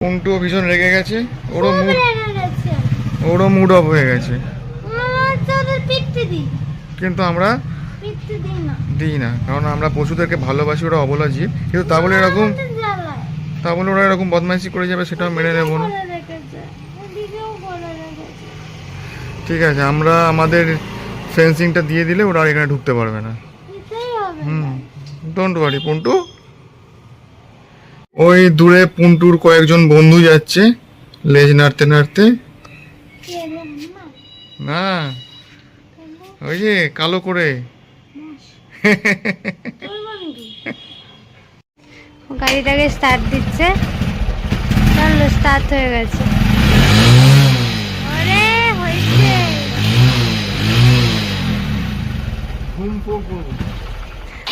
পুন্টু ভীষণ রেগে গেছে, ওরও মুড অফ হয়ে গেছে, কিন্তু আমরা দিই না, কারণ আমরা পশুদেরকে ভালোবাসি, ওরা অবলা জীব, কিন্তু তা বলে ওরা এরকম বদমাইশি করে যাবে সেটাও মেনে নেবো না। ঠিক আছে, আমরা আমাদের ফেন্সিংটা দিয়ে দিলে ওরা আর এখানে ঢুকতে পারবে না। Don't worry পুন্টু। ওই দূরে পুন্টুর কয়েকজন বন্ধু যাচ্ছে লেজ নাড়তে নাড়তে। না, ওই যে কালো করে। গাড়িটাকে স্টার্ট দিচ্ছে, চলো স্টার্ট হয়ে গেছে। আরে হয়েছে,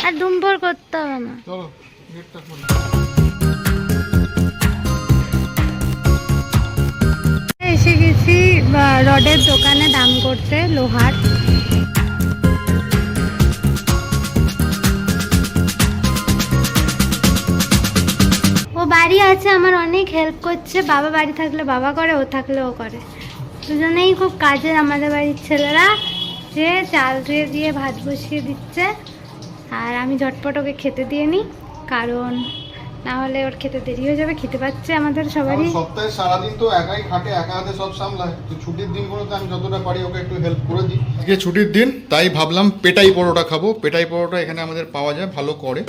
আর ধুমফোর করতে হবে না। চলো গেটটা খোলো। এসে গেছি রডের দোকানে দাম করতে, লোহার। ও বাড়ি আছে, আমার অনেক হেল্প করছে। বাবা বাড়ি থাকলে বাবা করে, ও থাকলে ও করে, দুজনেই খুব কাজের আমাদের বাড়ির ছেলেরা। যে চাল ধুয়ে দিয়ে ভাত বসিয়ে দিচ্ছে, আর আমি ঝটপট ওকে খেতে দিয়ে নিই, কারণ না হলে ওর খেতে দেরি হয়ে যাবে। খেতে পাচ্ছে আমাদের সবারই। সপ্তাহে সারাদিন তো একাই খাটে, একা হাতে সব সামলায়, তো ছুটির দিনগুলোতে আমি যতটা পারি ওকে একটু হেল্প করে দিই। আজকে ছুটির দিন, তাই ভাবলাম পেটাই পরোটা খাবো। পেটাই পরোটা এখানে আমাদের পাওয়া যায়, ভালো করে।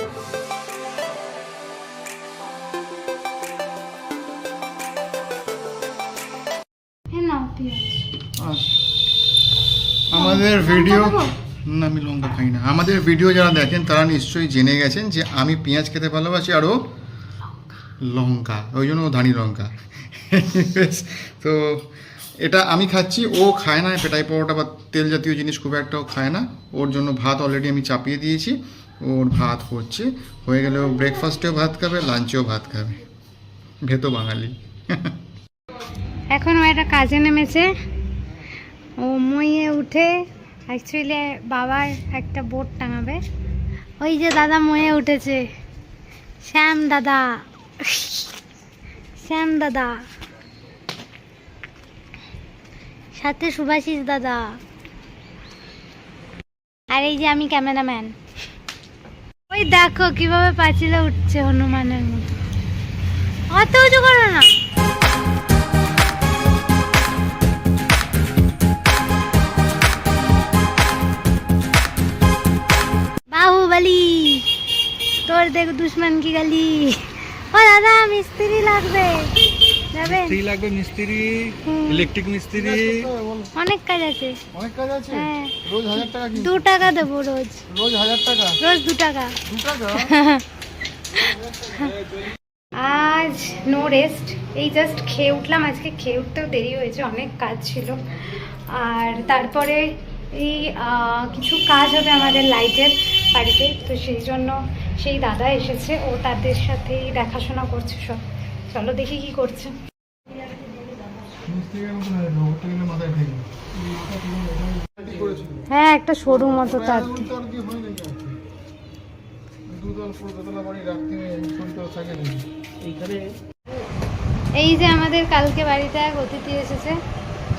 আমাদের ভিডিও না, আমি লঙ্কা খাই না। আমাদের ভিডিও যারা দেখেন তারা নিশ্চয়ই জেনে গেছেন যে আমি পেঁয়াজ খেতে ভালোবাসি, আরও লঙ্কা, ওই জন্য ও ধানি লঙ্কা। তো এটা আমি খাচ্ছি, ও খায় না পেটাই পরোটা বা তেল জাতীয় জিনিস খুব একটাও খায় না। ওর জন্য ভাত অলরেডি আমি চাপিয়ে দিয়েছি, ওর ভাত হচ্ছে, হয়ে গেলে ও ব্রেকফাস্টেও ভাত খাবে, লাঞ্চেও ভাত খাবে। ভেতো বাঙালি। এখন ও একটা কাজে নেমেছে। ও মইয়ে উঠে অ্যাকচুয়ালি বাবার একটা বোর্ড টাঙাবে। ওই যে দাদা মইয়ে উঠেছে, শ্যাম দাদা, শ্যাম দাদা, সাথে সুভাষিস দাদা, আর এই যে আমি ক্যামেরাম্যান। ওই দেখো কিভাবে পাঁচিলে উঠছে হনুমানের মতো। অত উঁচু করো না। বাহুবলি, তোর দেখ দুশ্মন কি গালি। ও দাদা মিস্ত্রি লাগবে, যাবেন? মিস্ত্রি লাগবে, মিস্ত্রি, ইলেকট্রিক মিস্ত্রি, অনেক কাজ আছে। অনেক কাজ আছে। হ্যাঁ, রোজ 1000 টাকা, 2 টাকা দেবো রোজ। রোজ 1000 টাকা, রোজ 2 টাকা। 2 টাকা। আজ নো রেস্ট, এই জাস্ট খেয়ে উঠলাম। আজকে খেয়ে উঠতেও দেরি হয়েছে, অনেক কাজ ছিল। আর তারপরে এই কিছু কাজ হবে আমাদের লাইটের বাড়িতে, তো সেই জন্য সেই দাদা এসেছে, ও তাদের সাথেই দেখাশোনা করছে সব। চলো দেখি কি করছে। হ্যাঁ, একটা সরু মতো তার। এই যে আমাদের কালকে বাড়িতে এক অতিথি এসেছে,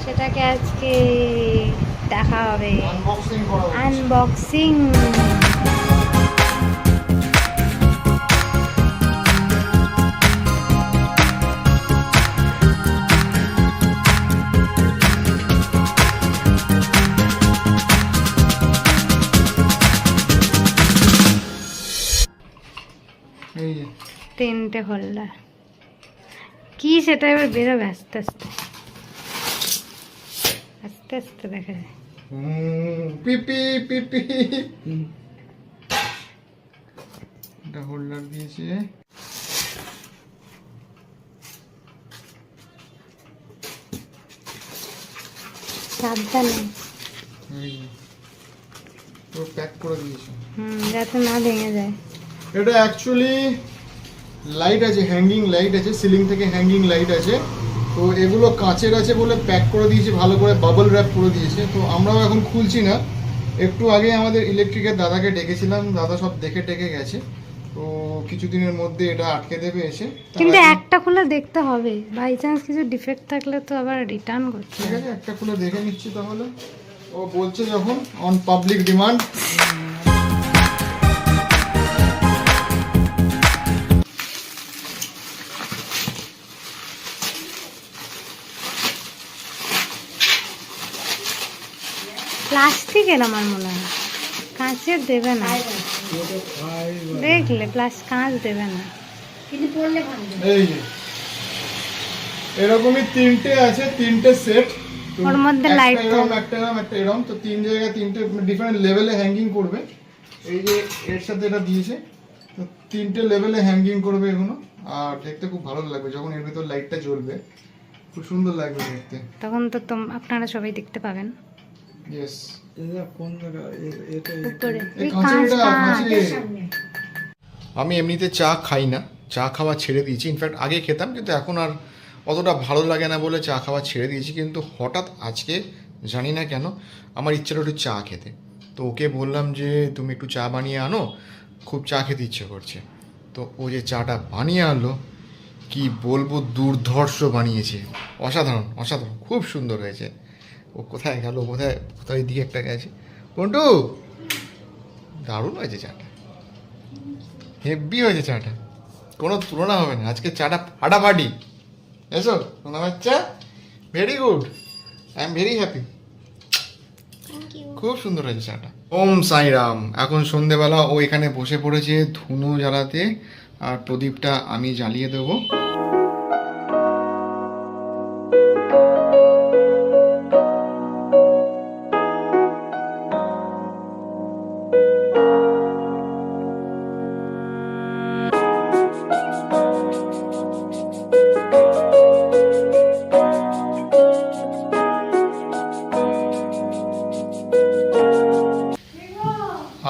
সেটাকে আজকে দেখা হবে, আনবক্সিং। তিনটে হোল্ডার, কি সেটা এবার বেরোবে আস্তে আস্তে, আস্তে আস্তে দেখা যায়। পিপি পিপি, এটা হোল্ডার দিয়েছে। সাবধানে, তো প্যাক করে দিয়েছে, যাতে না ভেঙে যায়। এটা অ্যাকচুয়ালি লাইট আছে, হ্যাঙ্গিং লাইট আছে, সিলিং থেকে হ্যাঙ্গিং লাইট আছে। তো এগুলো কাঁচের আছে বলে প্যাক করে দিয়েছে, ভালো করে বাবল র্যাপ করে দিয়েছে। তো আমরাও এখন খুলছি না। একটু আগে আমাদের ইলেকট্রিকের দাদাকে ডেকেছিলাম, দাদা সব দেখে টেকে গেছে। তো তো কিছুদিনের মধ্যে এটা আটকে দেবে এসে। তার কিন্তু আগে- একটা খুলে দেখতে হবে, বাই চান্স কিছু ডিফেক্ট থাকলে তো আবার রিটার্ন করতে ঠিক হবে। আছে, একটা খুলে দেখে নিচ্ছি তাহলে। ও বলছে যখন অন পাবলিক ডিমান্ড। প্লাস্টিকের আমার মনে হয়, কাঁচের দেবে না, দেখলে কাঁচ দেবে না। এই যে এরকমই তিনটে আছে, তিনটে সেট। ওর মধ্যে light তো- এরকম একটা এরকম একটা এরকম, তো তিন জায়গায় তিনটে ডিফারেন্ট লেভেলে হ্যাঙ্গিং করবে। এই যে এর সাথে এটা দিয়েছে, তো তিনটে লেভেলে হ্যাঙ্গিং করবে এগুলো। আর দেখতে খুব ভালো লাগবে যখন এর ভিতর লাইটটা জ্বলবে, খুব সুন্দর লাগবে দেখতে। তখন তো আপনারা সবাই দেখতে পাবেন ইয়েস, কোন জায়গা এটা উপরে। এই এই কাঁচের কাঁচ, এটা, কাঁচ। কাঁচের। আমি এমনিতে চা খাই না, চা খাওয়া ছেড়ে দিয়েছি। ইনফ্যাক্ট আগে খেতাম, কিন্তু এখন আর অতটা ভালো লাগে না বলে চা খাওয়া ছেড়ে দিয়েছি। কিন্তু হঠাৎ আজকে জানি না কেন আমার ইচ্ছা হলো একটু চা খেতে। তো ওকে বললাম যে তুমি একটু চা বানিয়ে আনো, খুব চা খেতে ইচ্ছে করছে। তো ও যে চাটা বানিয়ে আনলো, কি বলবো, দুর্ধর্ষ বানিয়েছে, অসাধারণ অসাধারণ, খুব সুন্দর হয়েছে। ও কোথায় গেল, কোথায় কোথায় দিকে একটা গেছে, কোনটু দারুণ হয়েছে চাটা, হেভি হয়েছে চাটা, কোনো তুলনা হবে না। আজকে চাটা ফাটাফাটি। এসো সোনা বাচ্চা, very good, I am very happy, খুব সুন্দর হয়েছে চাটা। ওম সাইরাম। এখন সন্ধেবেলা ও এখানে বসে পড়েছে ধুনো জ্বালাতে, আর প্রদীপটা আমি জ্বালিয়ে দেবো।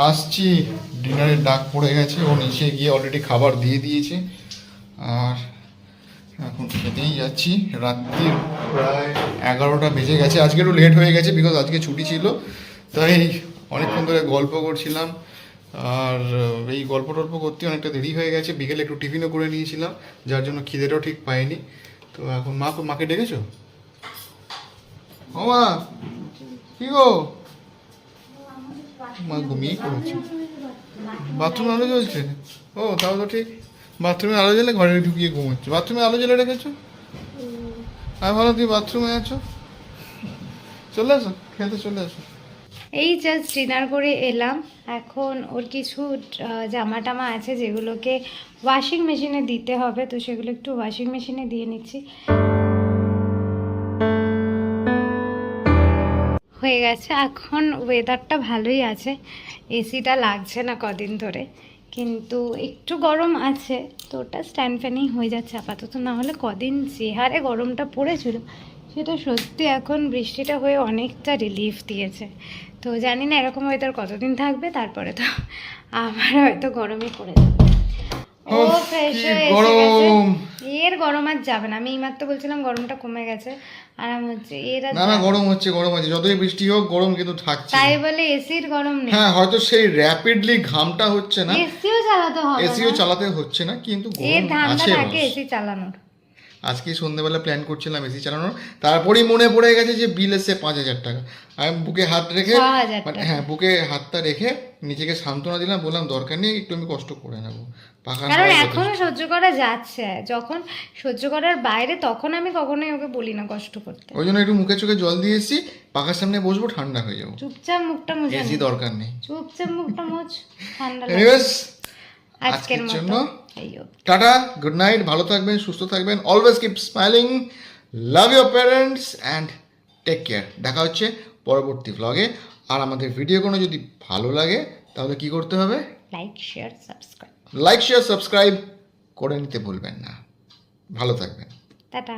আসছি, ডিনারের ডাক পড়ে গেছে, ও নিচে গিয়ে অলরেডি খাবার দিয়ে দিয়েছে। আর এখন খেতেই যাচ্ছি। রাত্রির প্রায় 11টা বেজে গেছে। আজকে একটু লেট হয়ে গেছে, বিকজ আজকে ছুটি ছিল, তাই অনেকক্ষণ ধরে গল্প করছিলাম। আর এই গল্প টল্প করতে অনেকটা দেরি হয়ে গেছে। বিকেলে একটু টিফিনও করে নিয়েছিলাম, যার জন্য খিদেটাও ঠিক পাইনি। তো এখন মাকে ডেকেছো? ও মা, কি গো? মা ঘুমিয়েই পড়েছে। বাথরুমে আলো জ্বলছে? ও তাও তো ঠিক, বাথরুমে আলো জ্বলে ঘরে ঢুকিয়ে ঘুমোচ্ছে। বাথরুমে আলো জ্বলে রেখেছো? আমি ভালো তুই বাথরুমে আছো, চলে আসো খেতে, চলে আসো। এই জাস্ট ডিনার করে এলাম। এখন ওর কিছু জামা টামা আছে যেগুলোকে ওয়াশিং মেশিনে দিতে হবে, তো সেগুলো একটু ওয়াশিং মেশিনে দিয়ে নিচ্ছি। হয়ে গেছে। এখন ওয়েদারটা ভালোই আছে, এসিটা লাগছে না কদিন ধরে, কিন্তু একটু গরম আছে, তো ওটা স্ট্যান্ড ফ্যানেই হয়ে যাচ্ছে আপাতত। না হলে কদিন যে হারে গরমটা পড়েছিল সেটা সত্যি এখন বৃষ্টিটা হয়ে অনেকটা রিলিফ দিয়েছে। তো জানি না এরকম ওয়েদার কতদিন থাকবে, তারপরে তো আবার হয়তো গরমই পড়ে যাবে। ও উফ, ফ্রেশ কি হয়ে এসে গরম। গেছে। এর গরম আর যাবে না, আমি এইমাত্র বলছিলাম গরমটা কমে গেছে, আরাম হচ্ছে। এর আর না না, যাবে না। গরম হচ্ছে, গরম হচ্ছে, যতই বৃষ্টি হোক গরম কিন্তু থাকছে। তাই বলে এসির গরম নেই, হ্যাঁ, হয়তো সেই র্যাপিডলি ঘামটা হচ্ছে না, এসিও চালাতে হবে এসিও না। চালাতে হচ্ছে না, কিন্তু এর গরম ধান্দা আছে। থাকে বাস। এসি চালানোর। আজকে সন্ধ্যেবেলা প্ল্যান করছিলাম এসি চালানোর, তারপরেই মনে পড়ে গেছে যে বিল এসছে 5,000 টাকা। আমি বুকে হাত রেখে, 6,000 মানে টাকা। হ্যাঁ, বুকে হাতটা রেখে নিজেকে সান্ত্বনা দিলাম, বললাম দরকার নেই, একটু আমি কষ্ট করে নেবো, পাখা কারণ হাওয়ায় এখনো যথেষ্ট। সহ্য করা যাচ্ছে, যখন সহ্য করার বাইরে তখন আমি কখনোই ওকে বলি না কষ্ট করতে। ওই জন্য একটু মুখে চোখে জল দিয়ে এসেছি, পাখার সামনে বসবো, ঠান্ডা হয়ে যাবো, চুপচাপ মুখটা মুছে এসি নে। দরকার নেই। চুপচাপ মুখটা মুছ, ঠান্ডা লাগে। এনিওয়েজ, আজকের আজকের মতো জন্য এই অবধি। টাটা, গুড নাইট, ভালো থাকবেন, সুস্থ থাকবেন, always keep smiling, love your parents and take care. দেখা হচ্ছে পরবর্তী ভ্লগে। আর আমাদের ভিডিওগুলো যদি ভালো লাগে তাহলে কি করতে হবে? Like share subscribe. Like share subscribe করে নিতে ভুলবেন না। ভালো থাকবেন। টাটা।